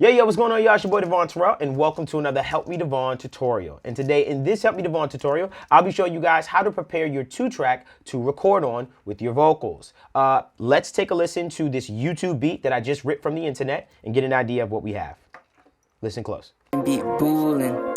Yo, what's going on, y'all? It's your boy Devvon Terrell, and welcome to another Help Me Devvon tutorial. And today, in this Help Me Devvon tutorial, I'll be showing you guys how to prepare your 2-track to record on with your vocals. Let's take a listen to this YouTube beat that I just ripped from the internet and get an idea of what we have. Listen close. Beat boolin'.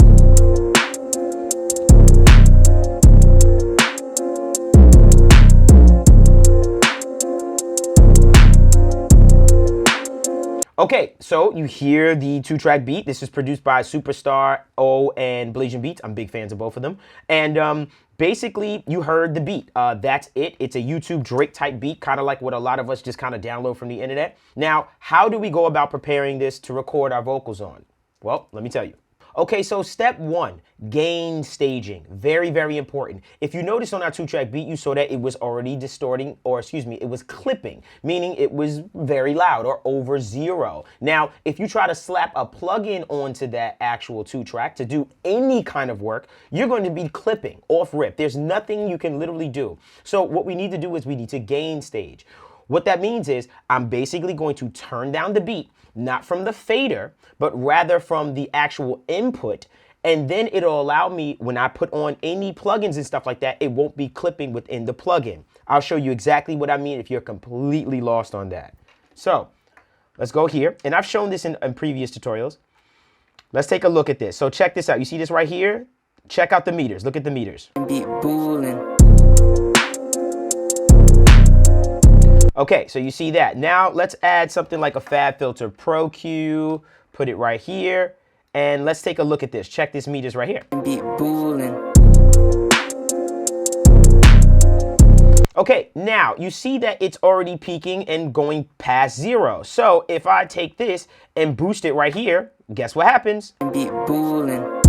Okay, so you hear the 2-track beat. This is produced by Superstar O and Blasian Beats. I'm big fans of both of them. And basically, you heard the beat. That's it. It's a YouTube Drake type beat, kind of like what a lot of us just kind of download from the internet. Now, how do we go about preparing this to record our vocals on? Well, let me tell you. Okay, so step 1, gain staging. Very, very important. If you notice on our 2-track beat, you saw that it was already distorting, or excuse me, it was clipping, meaning it was very loud or over 0. Now, if you try to slap a plugin onto that actual 2-track to do any kind of work, you're going to be clipping off rip. There's nothing you can literally do. So what we need to do is we need to gain stage. What that means is I'm basically going to turn down the beat, not from the fader, but rather from the actual input. And then it'll allow me, when I put on any plugins and stuff like that, it won't be clipping within the plugin. I'll show you exactly what I mean if you're completely lost on that. So let's go here. And I've shown this in previous tutorials. Let's take a look at this. So check this out. You see this right here? Check out the meters. Look at the meters. Beat boolin'. Okay, so you see that. Now let's add something like a Fab Filter Pro Q, put it right here, and let's take a look at this. Check this meters right here. Beat boolin'. Okay, now you see that it's already peaking and going past 0. So if I take this and boost it right here, guess what happens? Beat boolin'.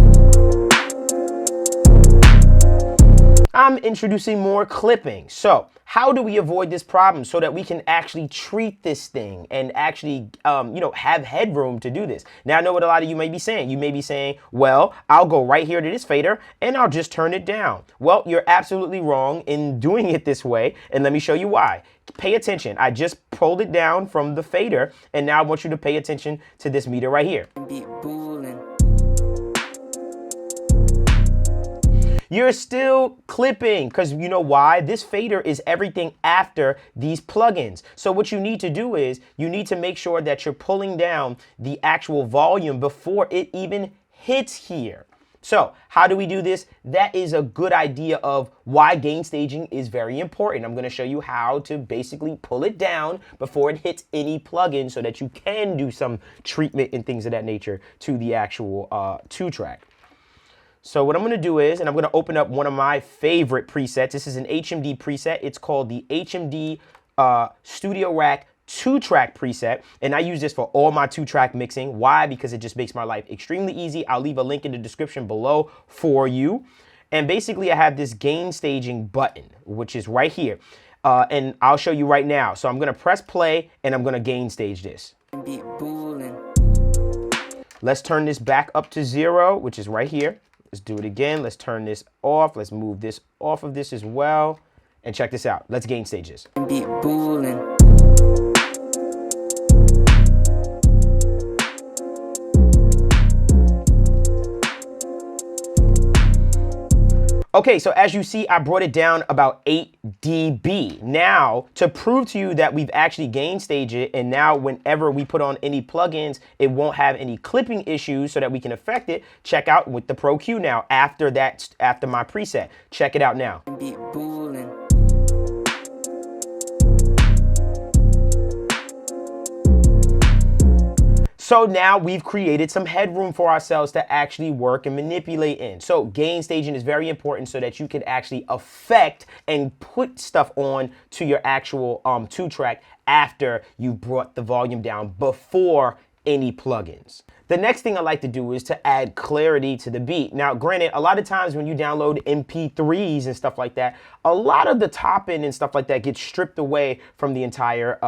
I'm introducing more clipping. So how do we avoid this problem so that we can actually treat this thing and actually, have headroom to do this? Now, I know what a lot of you may be saying. You may be saying, well, I'll go right here to this fader and I'll just turn it down. Well, you're absolutely wrong in doing it this way. And let me show you why. Pay attention. I just pulled it down from the fader. And now I want you to pay attention to this meter right here. Beat boolin'. You're still clipping because you know why? This fader is everything after these plugins. So what you need to do is you need to make sure that you're pulling down the actual volume before it even hits here. So how do we do this? That is a good idea of why gain staging is very important. I'm going to show you how to basically pull it down before it hits any plugin so that you can do some treatment and things of that nature to the actual 2-track. So what I'm going to do is, and I'm going to open up one of my favorite presets. This is an HMD preset. It's called the HMD Studio Rack 2-track preset. And I use this for all my 2-track mixing. Why? Because it just makes my life extremely easy. I'll leave a link in the description below for you. And basically I have this gain staging button, which is right here. And I'll show you right now. So I'm going to press play and I'm going to gain stage this. Beat boolin'. Let's turn this back up to 0, which is right here. Let's do it again. Let's turn this off. Let's move this off of this as well. And check this out. Let's gain stages. Beat boolin'. Okay, so as you see, I brought it down about 8 dB. Now, to prove to you that we've actually gain staged it, and now whenever we put on any plugins, it won't have any clipping issues so that we can affect it, check out with the Pro Q now after my preset. Check it out now. Beat boolin'. So now we've created some headroom for ourselves to actually work and manipulate in. So gain staging is very important so that you can actually affect and put stuff on to your actual 2-track after you brought the volume down before any plugins. The next thing I like to do is to add clarity to the beat. Now, granted, a lot of times when you download MP3s and stuff like that, a lot of the top end and stuff like that gets stripped away from the entire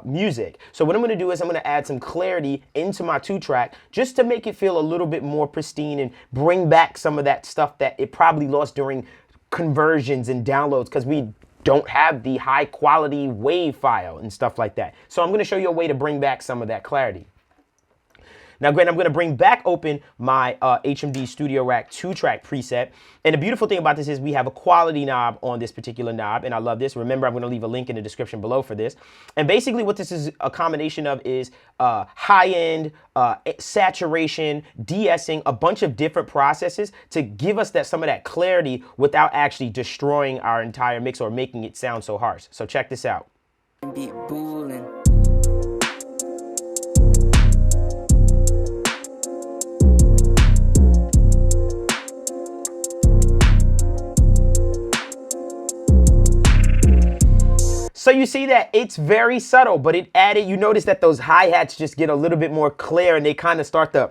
music. So what I'm going to do is I'm going to add some clarity into my 2-track just to make it feel a little bit more pristine and bring back some of that stuff that it probably lost during conversions and downloads because we don't have the high quality WAV file and stuff like that. So I'm going to show you a way to bring back some of that clarity. Now, granted, I'm going to bring back open my HMD Studio Rack 2-track preset. And the beautiful thing about this is we have a quality knob on this particular knob, and I love this. Remember, I'm going to leave a link in the description below for this. And basically what this is a combination of is high-end, saturation, de-essing, a bunch of different processes to give us some of that clarity without actually destroying our entire mix or making it sound so harsh. So check this out. Beat boolin'. So you see that it's very subtle, but it added, you notice that those hi-hats just get a little bit more clear and they kind of start to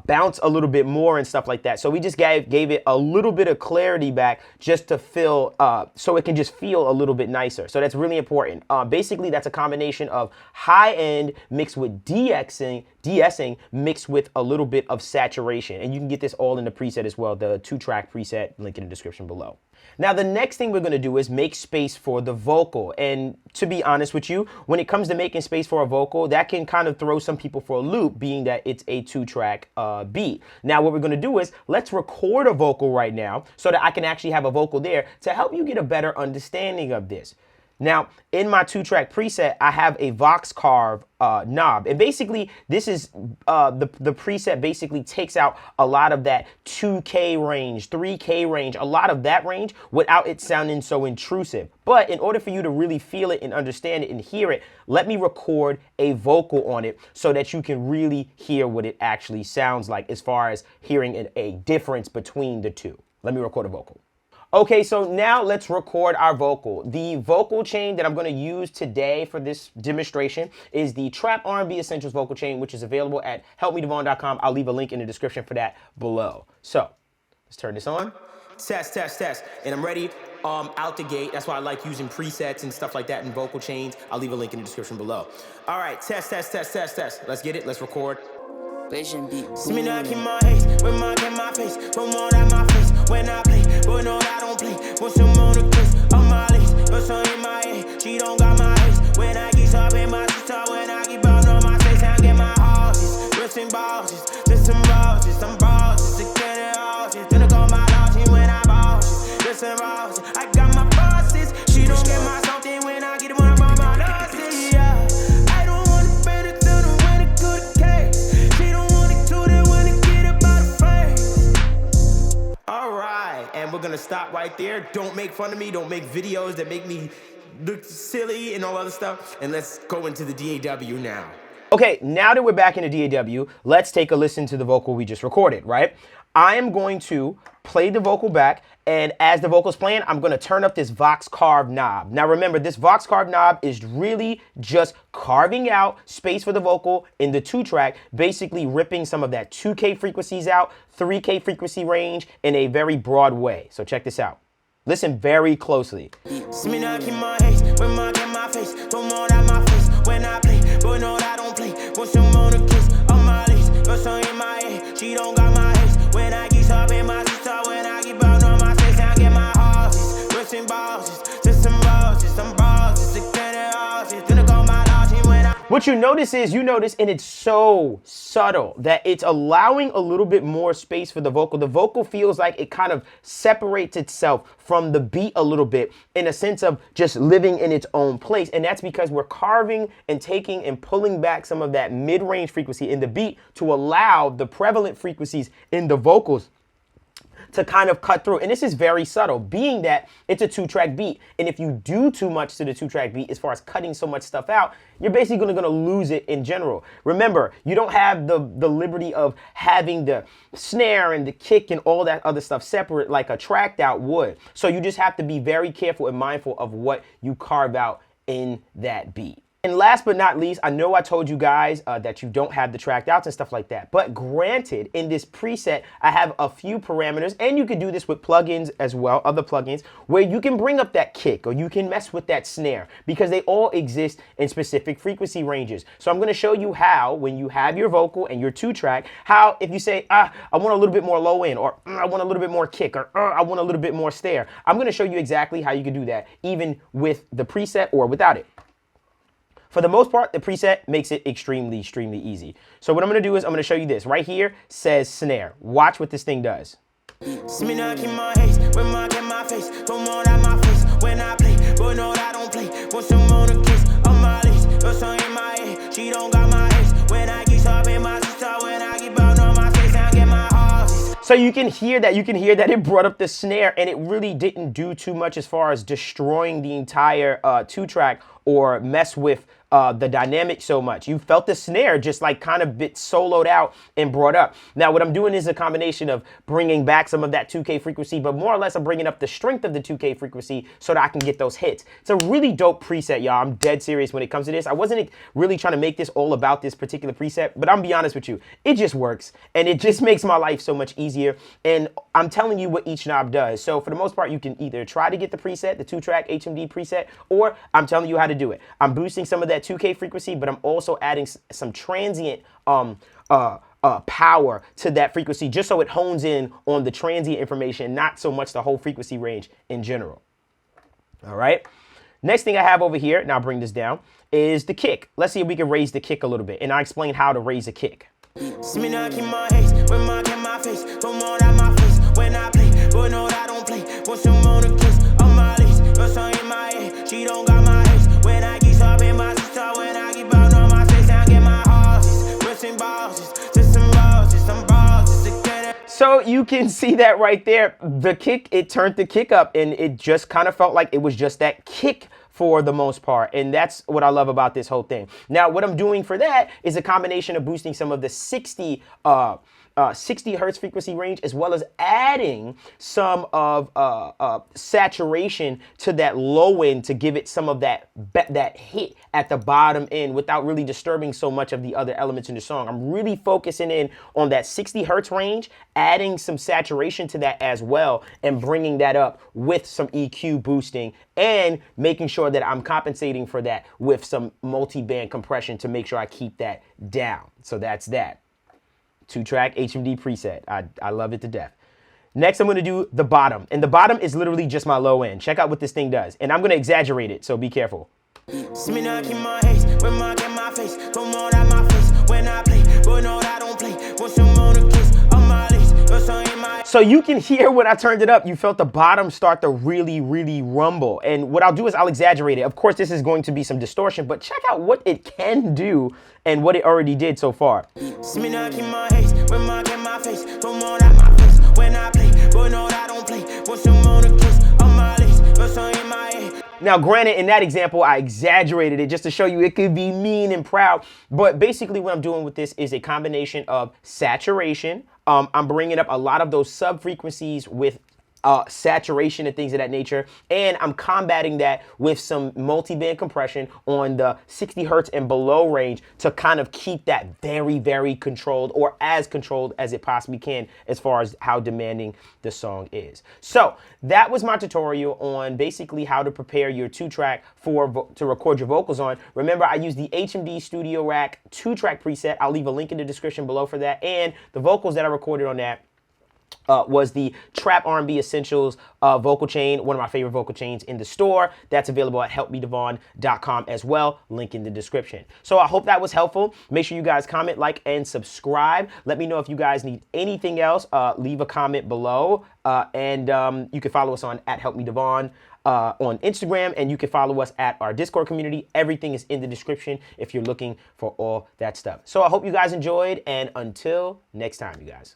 bounce a little bit more and stuff like that. So we just gave it a little bit of clarity back just to feel, so it can just feel a little bit nicer. So that's really important. Basically, that's a combination of high-end mixed with de-essing mixed with a little bit of saturation. And you can get this all in the preset as well, the 2-track preset, link in the description below. Now, the next thing we're going to do is make space for the vocal. And to be honest with you, when it comes to making space for a vocal, that can kind of throw some people for a loop, being that it's a 2-track beat. Now, what we're going to do is let's record a vocal right now so that I can actually have a vocal there to help you get a better understanding of this. Now, in my 2-track preset, I have a Vox Carve knob. And basically, this is the preset basically takes out a lot of that 2K range, 3K range, a lot of that range without it sounding so intrusive. But in order for you to really feel it and understand it and hear it, let me record a vocal on it so that you can really hear what it actually sounds like as far as hearing a difference between the two. Let me record a vocal. Okay, so now let's record our vocal. The vocal chain that I'm going to use today for this demonstration is the Trap R&B Essentials vocal chain, which is available at helpmedevvon.com. I'll leave a link in the description for that below. So let's turn this on. Test, test, test. And I'm ready out the gate. That's why I like using presets and stuff like that in vocal chains. I'll leave a link in the description below. All right, test, test, test, test, test. Let's get it. Let's record. Vision beat See me now, keep boolin'. my haze, when my in my face, from all that my face, when I play, but no, I don't play, want some on the kiss, on my lace, but some in my head, she don't got my haze, when I get up in my sister, when I get bound on my face, I get my horses, listen bosses, listen roses, some bosses, to get it horses, then I call my lodging when I bosses, listen roses, I got my bosses, she don't get my something when I get it when I'm on my losses, yeah. I don't want to pay the tunnel when it go to case. And we're gonna stop right there. Don't make fun of me. Don't make videos that make me look silly and all other stuff. And let's go into the DAW now. Okay, now that we're back in the DAW, let's take a listen to the vocal we just recorded, right? I am going to play the vocal back, and as the vocal's playing, I'm going to turn up this Vox Carve knob. Now remember, this Vox Carve knob is really just carving out space for the vocal in the 2-track, basically ripping some of that 2K frequencies out, 3K frequency range in a very broad way. So check this out. Listen very closely. See me now, keep my haze, when my in my face, from all that my face, when I play, but no, I don't play, want some on the kiss, on my lace, but some in my head, she don't got my haze, when I get up in my sister, when I get bound on my face, I get my horses, listen bosses, just some roses, to get it horses, then I call my lodging when I. What you notice is, and it's so subtle that it's allowing a little bit more space for the vocal. The vocal feels like it kind of separates itself from the beat a little bit in a sense of just living in its own place. And that's because we're carving and taking and pulling back some of that mid-range frequency in the beat to allow the prevalent frequencies in the vocals to kind of cut through. And this is very subtle, being that it's a 2-track beat. And if you do too much to the 2-track beat, as far as cutting so much stuff out, you're basically gonna lose it in general. Remember, you don't have the liberty of having the snare and the kick and all that other stuff separate like a tracked out would. So you just have to be very careful and mindful of what you carve out in that beat. And last but not least, I know I told you guys that you don't have the tracked outs and stuff like that. But granted, in this preset, I have a few parameters, and you can do this with plugins as well, other plugins, where you can bring up that kick or you can mess with that snare because they all exist in specific frequency ranges. So I'm going to show you how, when you have your vocal and your 2-track, how if you say, I want a little bit more low end, or I want a little bit more kick, or I want a little bit more snare. I'm going to show you exactly how you can do that, even with the preset or without it. For the most part, the preset makes it extremely, extremely easy. So what I'm gonna do is I'm gonna show you this. Right here says snare. Watch what this thing does. See me not keep my haze, remark in my face, come on out my face when I play, but no, I don't play. Want some on the kiss on my lace, your song in my head, she don't got my ace. When I get sharp in my sister, when I get bound on my face, I get my horses. So you can hear that it brought up the snare, and it really didn't do too much as far as destroying the entire 2-track or mess with the dynamic so much. You felt the snare just like kind of bit soloed out and brought up. Now what I'm doing is a combination of bringing back some of that 2K frequency, but more or less I'm bringing up the strength of the 2K frequency so that I can get those hits. It's a really dope preset, y'all. I'm dead serious when it comes to this. I wasn't really trying to make this all about this particular preset, but I'm gonna be honest with you, it just works and it just makes my life so much easier. And I'm telling you what each knob does. So for the most part, you can either try to get the preset, the 2-track HMD preset, or I'm telling you how to do it. I'm boosting some of that 2K frequency, but I'm also adding some transient power to that frequency just so it hones in on the transient information, not so much the whole frequency range in general. All right. Next thing I have over here, now I'll bring this down, is the kick. Let's see if we can raise the kick a little bit, and I'll explain how to raise a kick. See me not keep my haze, remark in my face, come on out my face when I play, but no, I don't play. Want some on the kiss on my lace, your song in my head, she don't got my ace. When I get sharp in my sister, when I get bound on my face, I get my horses, pressing bosses, just some bosses together. So you can see that right there. The kick, it turned the kick up, and it just kind of felt like it was just that kick for the most part. And that's what I love about this whole thing. Now, what I'm doing for that is a combination of boosting some of the 60 hertz frequency range, as well as adding some of saturation to that low end to give it some of that hit at the bottom end without really disturbing so much of the other elements in the song. I'm really focusing in on that 60 hertz range, adding some saturation to that as well, and bringing that up with some EQ boosting and making sure that I'm compensating for that with some multi-band compression to make sure I keep that down. So that's that. 2-track HMD preset. I love it to death. Next, I'm going to do the bottom. And the bottom is literally just my low end. Check out what this thing does. And I'm going to exaggerate it, so be careful. See me not keep my haze, remark in my face, come on out my face when I play, but no, I don't play. Want some on the kiss on my lace, your song in my. So you can hear when I turned it up, you felt the bottom start to really, really rumble. And what I'll do is I'll exaggerate it. Of course, this is going to be some distortion, but check out what it can do and what it already did so far. See me not keep my haze, remark in my face, come on out my face when I play, but no, I don't play. Want some on the kiss on my lace, your song in my head. Now, granted, in that example, I exaggerated it just to show you it could be mean and proud. But basically what I'm doing with this is a combination of saturation. I'm bringing up a lot of those sub-frequencies with saturation and things of that nature, and I'm combating that with some multi-band compression on the 60 hertz and below range to kind of keep that very, very controlled, or as controlled as it possibly can as far as how demanding the song is. So that was my tutorial on basically how to prepare your 2-track to record your vocals on. Remember, I use the HMD Studio Rack 2-track preset. I'll leave a link in the description below for that, and the vocals that I recorded on that was the Trap R&B Essentials vocal chain, one of my favorite vocal chains in the store. That's available at helpmedevvon.com as well, link in the description. So I hope that was helpful. Make sure you guys comment, like, and subscribe. Let me know if you guys need anything else. Leave a comment below, and you can follow us on @helpmedevvon on Instagram, and you can follow us at our Discord community. Everything is in the description if you're looking for all that stuff. So I hope you guys enjoyed, and until next time, you guys.